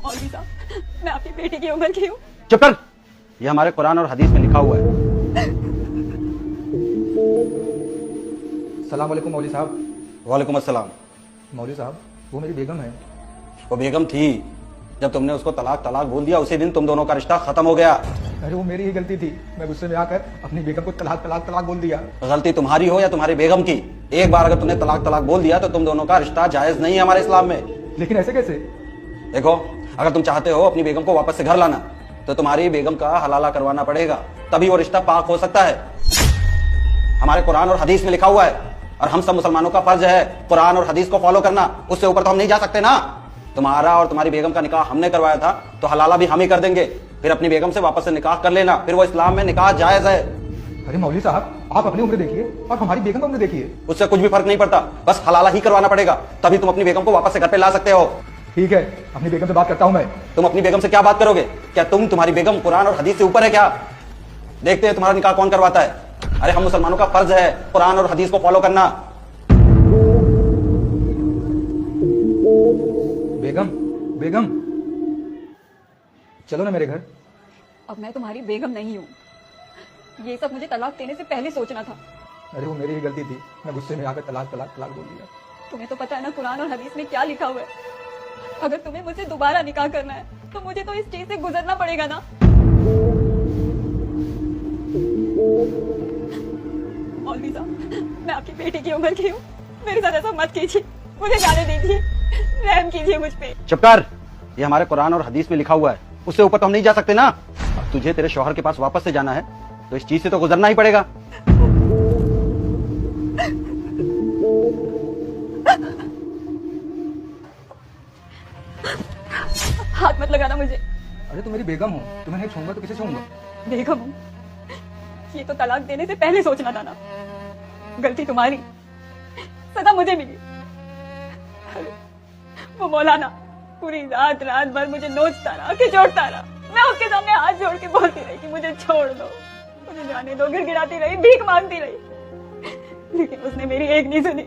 मौलवी साहब, मैं आपकी बेटी की उम्र की हूँ। चुप कर। ये हमारे कुरान और हदीस में लिखा हुआ है। सलाम वालेकुम मौलवी साहब। वालेकुम अस्सलाम। मौलवी साहब, वो मेरी बेगम है। वो बेगम थी। जब तुमने उसको तलाक तलाक बोल दिया उसी दिन तुम दोनों का रिश्ता खत्म हो गया। अरे वो मेरी ही गलती थी, मैं गुस्से में आकर अपनी बेगम को तलाक तलाक तलाक बोल दिया। गलती तुम्हारी हो या तुम्हारी बेगम की, एक बार अगर तुमने तलाक तलाक बोल दिया तो तुम दोनों का रिश्ता जायज नहीं है हमारे इस्लाम में। लेकिन ऐसे कैसे? देखो, अगर तुम चाहते हो अपनी बेगम को वापस से घर लाना तो तुम्हारी बेगम का हलाला करवाना पड़ेगा, तभी वो रिश्ता पाक हो सकता है। हमारे कुरान और हदीस में लिखा हुआ है और हम सब मुसलमानों का फर्ज है कुरान और हदीस को फॉलो करना। उससे ऊपर तो हम नहीं जा सकते ना। तुम्हारा और तुम्हारी बेगम का निकाह हमने करवाया था तो हलाला भी हम ही कर देंगे। फिर अपनी बेगम से वापस से निकाह कर लेना, फिर वो इस्लाम में निकाह जायज है। अरे मौलवी साहब, आप अपनी उम्र देखिए और हमारी बेगम की उम्र देखिए। उससे कुछ भी फर्क नहीं पड़ता, बस हलाला ही करवाना पड़ेगा, तभी तुम अपनी बेगम को वापस से घर पे ला सकते हो। ठीक है, अपनी बेगम से बात करता हूँ मैं। तुम अपनी बेगम से क्या बात करोगे? क्या तुम्हारी बेगम कुरान और हदीस से ऊपर है क्या? देखते हैं तुम्हारा निकाह कौन करवाता है। अरे हम मुसलमानों का फर्ज है कुरान और हदीस को फॉलो करना। बेगम, बेगम, चलो ना मेरे घर। अब मैं तुम्हारी बेगम नहीं हूँ। ये सब मुझे तलाक देने से पहले सोचना था। अरे वो मेरी ही गलती थी, मैं गुस्से में आकर तलाक तलाक तलाक बोल दिया। तुम्हें तो पता है ना कुरान और हदीस में क्या लिखा हुआ है। अगर तुम्हें मुझसे दोबारा निकाह करना है तो मुझे तो इस चीज से गुजरना पड़ेगा ना। मौलवी साहब, मैं आपकी बेटी की उम्र की हूँ, मेरे साथ ऐसा मत कीजिए, मुझे जाने दीजिए, रहम कीजिए मुझ पे। चुप कर। ये हमारे कुरान और हदीस में लिखा हुआ है, उससे ऊपर तो हम नहीं जा सकते ना। अब तुझे तेरे शौहर के पास वापस से जाना है तो इस चीज से तो गुजरना ही पड़ेगा। हाथ मत लगाना मुझे। अरे तुम मेरी बेगम हो, तुम्हें नहीं छूंगा तो किसे छूंगा? बेगम हूँ, ये तो तलाक देने से पहले सोचना था ना। गलती तुम्हारी, सजा मुझे मिली। अरे वो मौलाना पूरी रात रात भर मुझे नोचता रहा, खिचोड़ता रहा। मैं उसके सामने हाथ जोड़ के बोलती रही कि मुझे छोड़ दो, मुझे जाने दो, गिड़गिड़ाती रही, भीख मांगती रही, लेकिन उसने मेरी एक नहीं सुनी।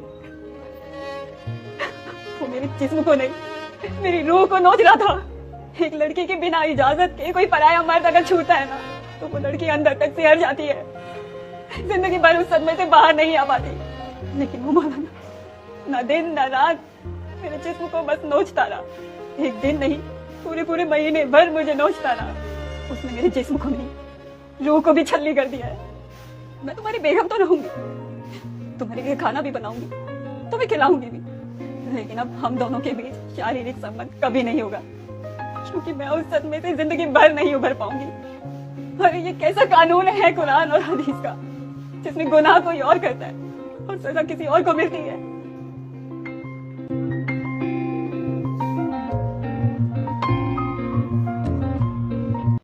वो मेरे जिस्म को नहीं, मेरी रूह को नोच रहा था। एक लड़की की बिना इजाजत के कोई पराया मर्द अगर छूता है ना तो वो लड़की अंदर तक सिहर जाती है, जिंदगी भर उस सदमे से बाहर नहीं आ पाती। लेकिन वो मौलाना ना दिन ना रात मेरे जिस्म को बस नोचता रहा। एक दिन नहीं, पूरे पूरे महीने भर मुझे नोचता रहा। उसने मेरे जिस्म को नहीं, रूह को भी छलनी कर दिया है। मैं तुम्हारी बेगम तो रहूंगी, तुम्हारे लिए खाना भी बनाऊंगी, तुम्हें खिलाऊंगी भी, लेकिन अब हम दोनों के बीच शारीरिक संबंध कभी नहीं होगा, क्योंकि मैं उस सदमे से जिंदगी भर नहीं उभर पाऊंगी। अरे ये कैसा कानून है कुरान और हदीस का, जिसमें गुनाह कोई और करता है और सजा किसी और को मिलती है।